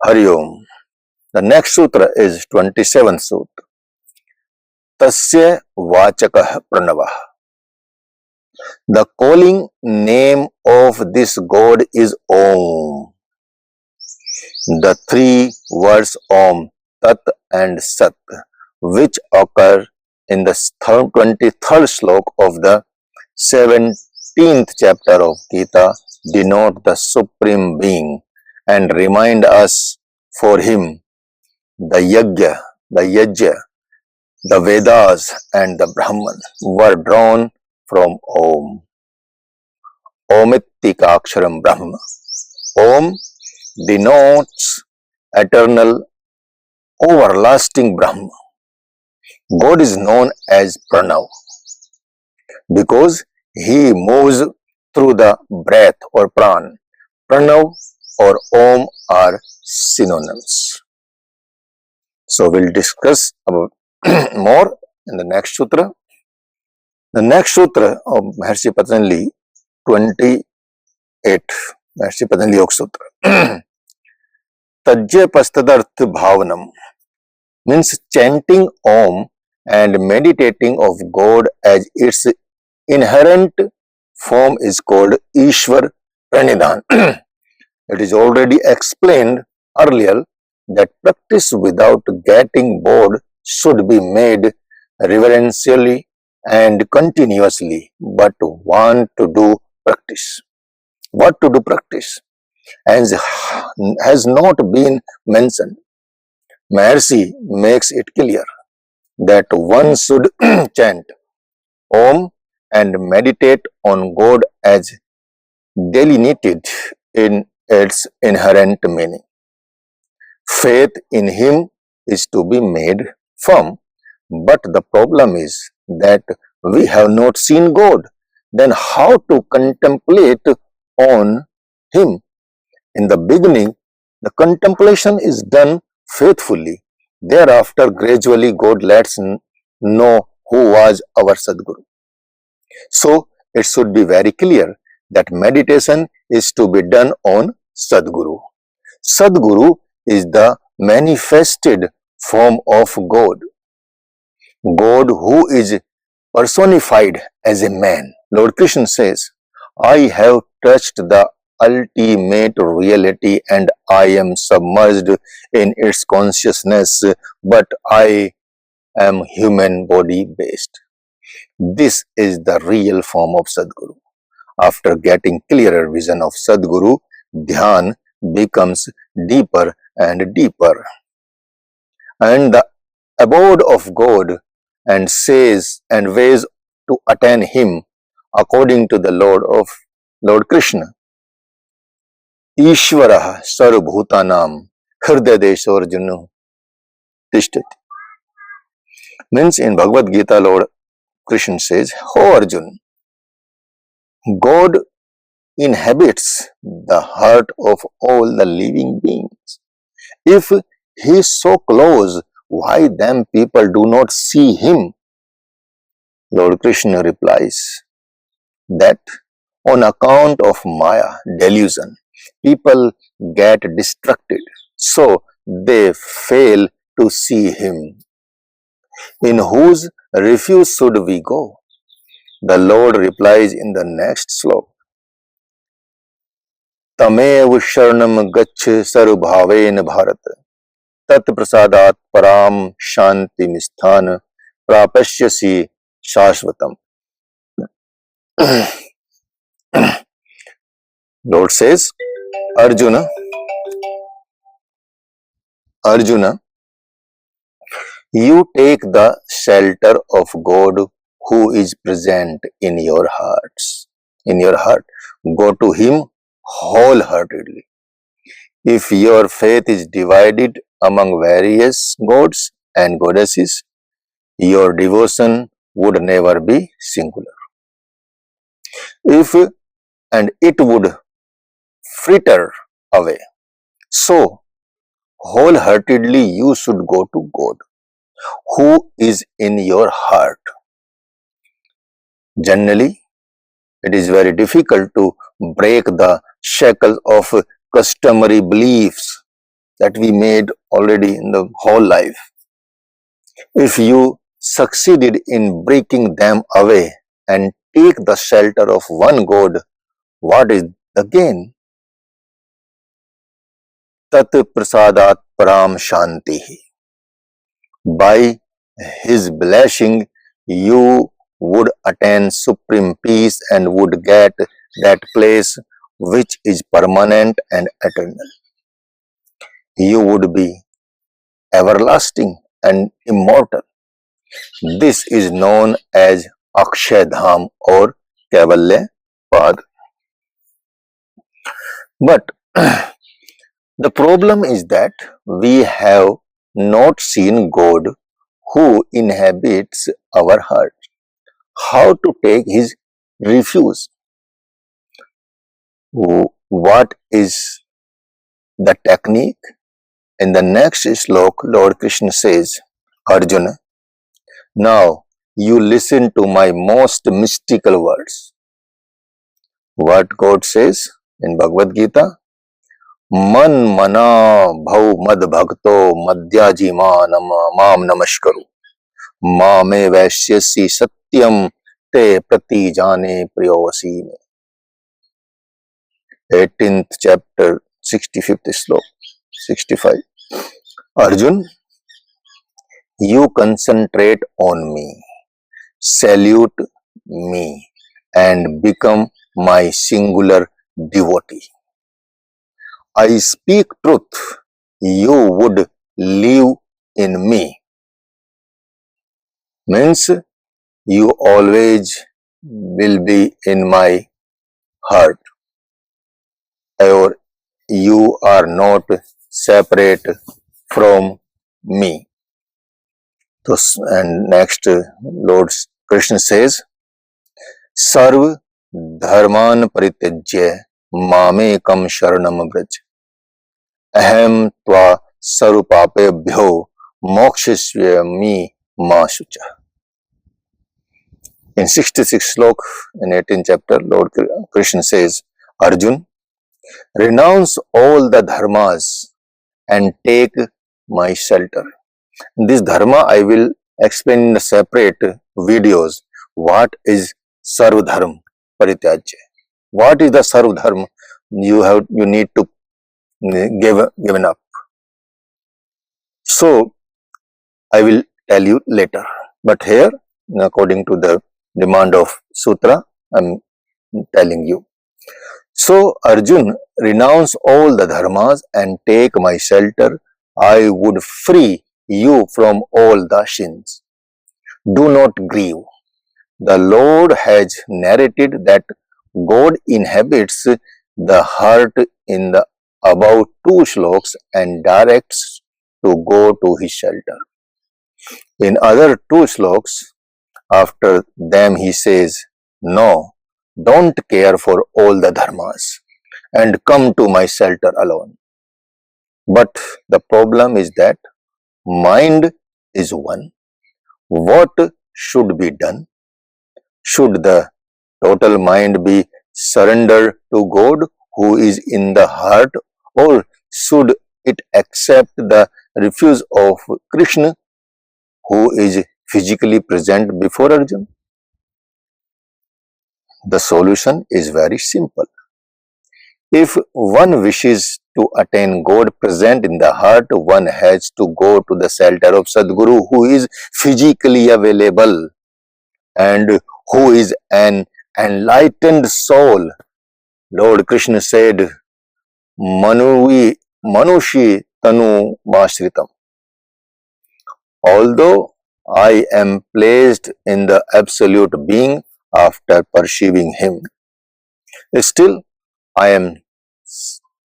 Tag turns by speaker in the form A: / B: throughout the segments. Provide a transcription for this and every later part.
A: Hari Om. The next sutra is 27th sutra. Tasya Vachakah Pranavah. The calling name of this God is Om. The three words Om, Tat and Sat, which occur in the 23rd slok of the 17th chapter of Gita, denote the Supreme Being and remind us for Him the Yajna, the Vedas and the Brahman were drawn from Om. Omitikaksharam Brahma. Om denotes eternal, everlasting Brahma. God is known as Pranav because He moves through the breath or pran. Pranav or Om are synonyms. So we'll discuss about more in the next sutra. The next sutra of Maharshi Patanjali 28, Maharshi Patanjali Yoga Sutra. Tajya Pastadarth Bhavanam means chanting Om and meditating of God as its inherent form is called Ishwar Pranidhan. It is already explained earlier that practice without getting bored should be made reverentially and continuously, but want to do practice. What to do practice? As has not been mentioned, Maharshi makes it clear that one should chant Om and meditate on God as delineated in its inherent meaning. Faith in Him is to be made firm, but the problem is that we have not seen God. Then how to contemplate on Him? In the beginning, the contemplation is done faithfully. Thereafter, gradually God lets know who was our Sadguru. So, it should be very clear that meditation is to be done on Sadguru. Sadguru is the manifested form of God. God who is personified as a man. Lord Krishna says, I have touched the ultimate reality and I am submerged in its consciousness, but I am human body based. This is the real form of Sadguru. After getting clearer vision of Sadguru, Dhyan becomes deeper and deeper. And the abode of God and says and ways to attain Him according to the Lord Krishna. Ishvarah sarvabhutanam hridayadesho Arjuna tishtati. Means in Bhagavad Gita, Lord Krishna says, "O Arjuna, God inhabits the heart of all the living beings. If He is so close, why then people do not see Him?" Lord Krishna replies that on account of Maya, delusion, people get distracted, so they fail to see Him. In whose refuge should we go? The Lord replies in the next slok. Tamev sharanam gacch sarvbhaven bharat tat prasadat param shanti misthana prapashyasi shashvatam. Lord says, Arjuna, you take the shelter of God who is present in your hearts. In your heart, go to Him wholeheartedly. If your faith is divided among various gods and goddesses, your devotion would never be singular. And it would fritter away. So, wholeheartedly you should go to God, who is in your heart. Generally, it is very difficult to break the shackles of customary beliefs that we made already in the whole life. If you succeeded in breaking them away and take the shelter of one God, what is the gain? Tat prasadat param shanti. By his blessing, you would attain supreme peace and would get that place which is permanent and eternal. You would be everlasting and immortal. This is known as Akshay Dham or Kaivalya Pad. But the problem is that we have not seen God who inhabits our heart. How to take his refuge? What is the technique? In the next slok, Lord Krishna says, Arjuna, now you listen to my most mystical words. What God says in Bhagavad Gita? मन मना भव मद भक्तो मद्याजी माम नमस्करु मामे वैश्यसी सत्यम ते प्रति जाने प्रियोवसी में 18th chapter 65th slok 65. Arjun, you concentrate on me, salute me and become my singular devotee. I speak truth, you would live in me. Means you always will be in my heart, or you are not separate from me. And next, Lord Krishna says, Sarv dharman parityajya mamekam sharanam vraj. Ahem tva sarupapebhyo mokshasvami ma shucha. In 66th slok, in 18th chapter, Lord Krishna says, Arjun, renounce all the dharmas and take my shelter. This dharma I will explain in the separate videos. What is sarvadharma parityajya? What is the sarvadharma you need to given up? So I will tell you later. But here, according to the demand of sutra, I am telling you. So Arjun, renounce all the dharmas and take my shelter. I would free you from all the sins. Do not grieve. The Lord has narrated that God inhabits the heart in the above 2 sloks and directs to go to his shelter. In other 2 sloks, after them he says, no, don't care for all the dharmas and come to my shelter alone. But the problem is that mind is one. What should be done? Should the total mind be surrendered to God who is in the heart, or should it accept the refuge of Krishna who is physically present before Arjuna? The solution is very simple. If one wishes to attain God present in the heart, one has to go to the shelter of Sadguru who is physically available and who is an enlightened soul. Lord Krishna said, Manushi Tanu Mashritam. Although I am placed in the absolute being after perceiving him, still I am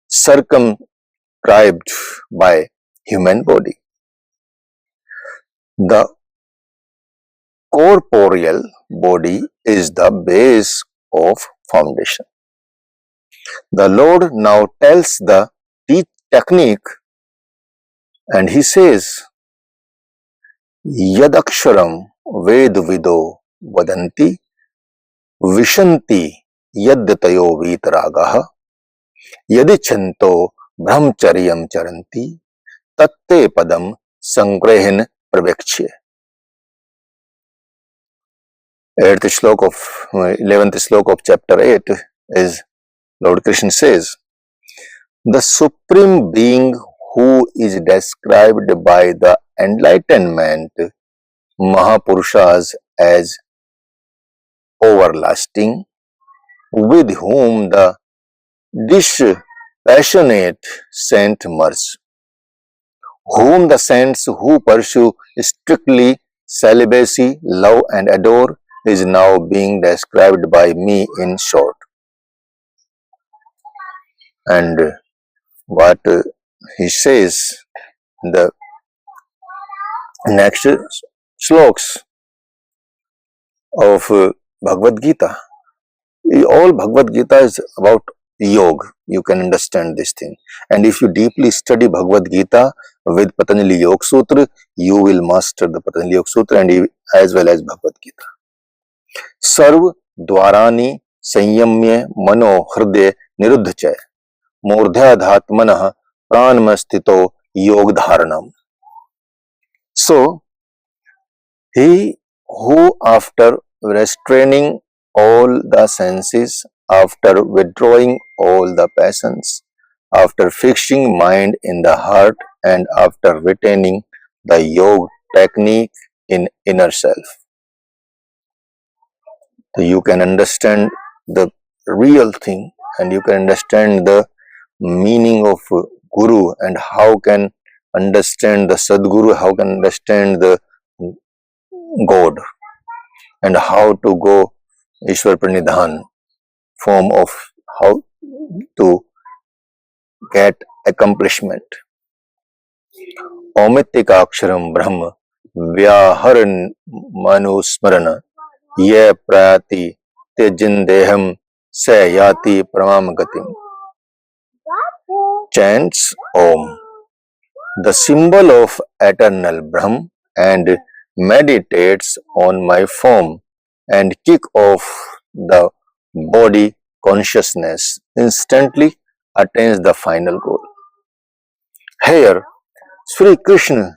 A: circumscribed by human body. The corporeal body is the base of foundation. The Lord now tells the technique, and he says, Yadaksharam Vedvido Vadanti Vishanti Yaddatayo Vitaragaha Yadichanto brahmacharyam charanti tatte padam sangrahin pravekshe. 11th slok of chapter 8 is Lord Krishna says, the Supreme Being who is described by the enlightenment Mahapurushas as everlasting, with whom the dispassionate saint merge, whom the saints who pursue strictly celibacy, love and adore, is now being described by me in short. And what he says in the next sloks of Bhagavad Gita. All Bhagavad Gita is about yoga. You can understand this thing. And if you deeply study Bhagavad Gita with Patanjali Yoga Sutra, you will master the Patanjali Yoga Sutra and as well as Bhagavad Gita. Sarv dwarani sanyamya mano hridaya niruddha chay murdhyadhatmanah pranamastito yog dharanam. So, he who after restraining all the senses, after withdrawing all the passions, after fixing mind in the heart and after retaining the yoga technique in inner self, you can understand the real thing and you can understand the meaning of Guru and how can understand the Sadguru, how can understand the God and how to go Ishwar Pranidhan form of how to get accomplishment. Omitikaksharam Brahma Vyaharan Manusmarana Ye Prati Tejindeham Sayati Pramam Gatim. Chants Om, the symbol of eternal Brahm, and meditates on my form and kick off the body consciousness, instantly attains the final goal. Here, Sri Krishna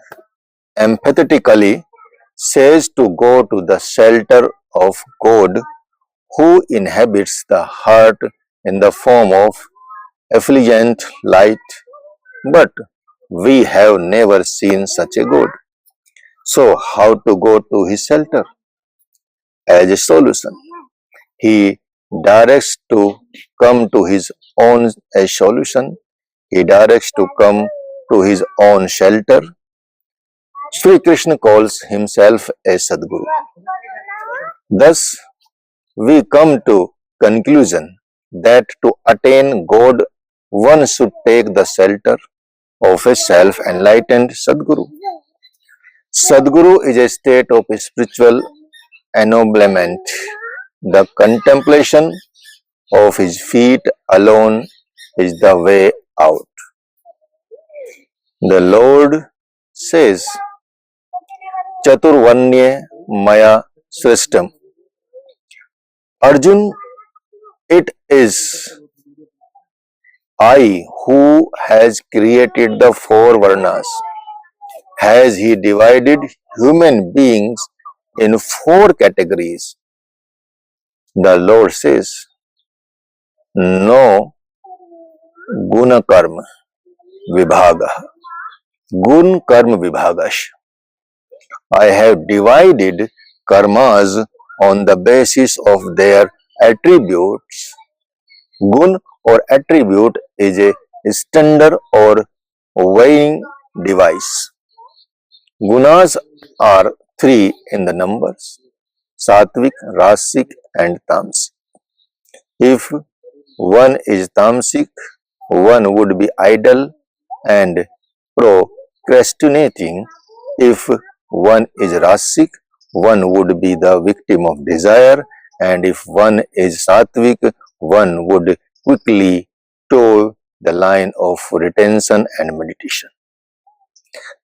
A: empathetically says to go to the shelter of God who inhabits the heart in the form of effulgent light, but we have never seen such a God. So, how to go to his shelter? As a solution, he directs to come to his own as solution. He directs to come to his own shelter. Sri Krishna calls himself a Sadguru. Thus, we come to conclusion that to attain God, one should take the shelter of a self-enlightened Sadguru. Sadguru is a state of spiritual ennoblement. The contemplation of his feet alone is the way out. The Lord says, Chaturvanye Maya Srishtam. Arjun, it is I who has created the four Varnas. Has he divided human beings in four categories? The Lord says, no guna karma vibhaga. Gun karma vibhagash. I have divided karmas on the basis of their attributes. Gun or attribute is a standard or weighing device. Gunas are three in the numbers: Satvik, Rasik and Tamsik. If one is Tamsik, one would be idle and procrastinating. If one is Rasik, one would be the victim of desire, and if one is Satvik, one would quickly toe the line of retention and meditation.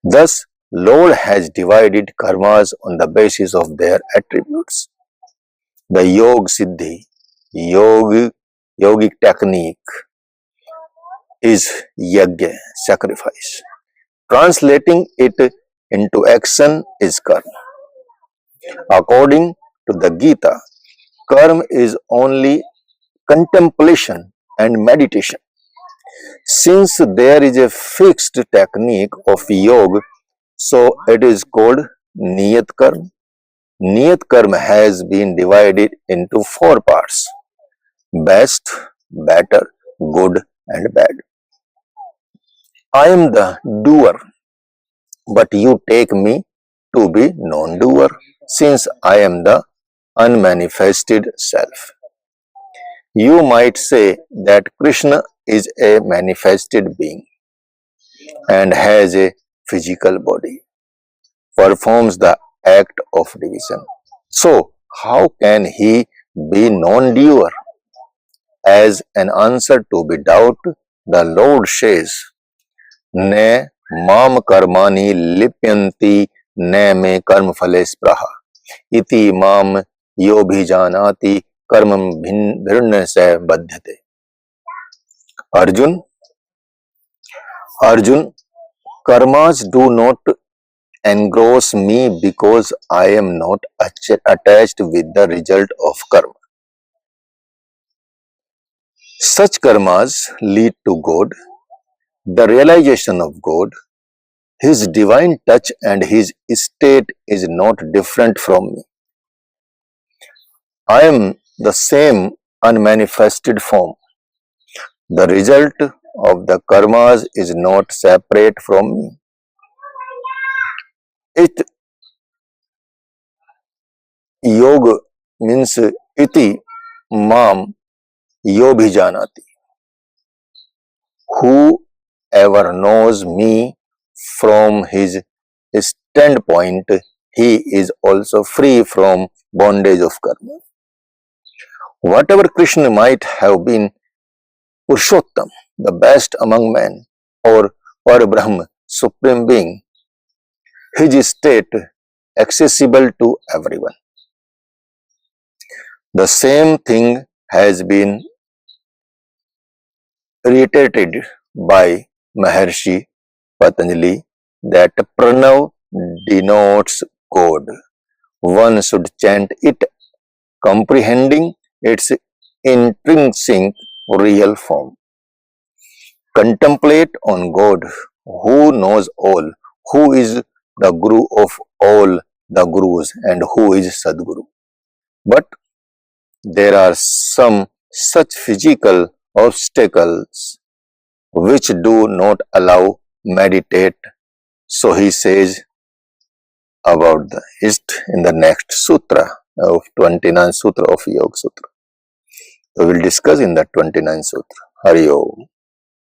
A: Thus, Lord has divided karmas on the basis of their attributes. The Yoga Siddhi, yogic technique, is yajna, sacrifice. Translating it into action is karma. According to the Gita, karma is only contemplation and meditation. Since there is a fixed technique of yoga, so it is called niyat karma. Niyat karma has been divided into four parts: best, better, good, and bad. I am the doer, but you take me to be non-doer, since I am the unmanifested self. You might say that Krishna is a manifested being and has a physical body, performs the act of division. So, how can he be non-doer? As an answer to be doubt, the Lord says, Ne mam karmani lipyanti ne me karma phale spraha iti mam yo bhijanati karmam bhinna se badhyate. Arjun, Arjun, karmas do not engross me because I am not attached with the result of karma. Such karmas lead to God, the realization of God. His divine touch and his state is not different from me. I am the same unmanifested form. The result of the karmas is not separate from me. It yoga means iti mam yobhijanati. Whoever knows me from his standpoint, he is also free from bondage of karma. Whatever Krishna might have been, Purushottam, the best among men, or Parabrahma, Supreme Being, his state accessible to everyone. The same thing has been reiterated by Maharshi Patanjali that Pranav denotes God. One should chant it, comprehending its intrinsic real form. Contemplate on God, who knows all, who is the Guru of all the Gurus, and who is Sadguru. But there are some such physical obstacles which do not allow meditate. So he says about it in the next sutra of 29th sutra of Yoga Sutra. So we'll discuss in the 29th sutra. Hari Om.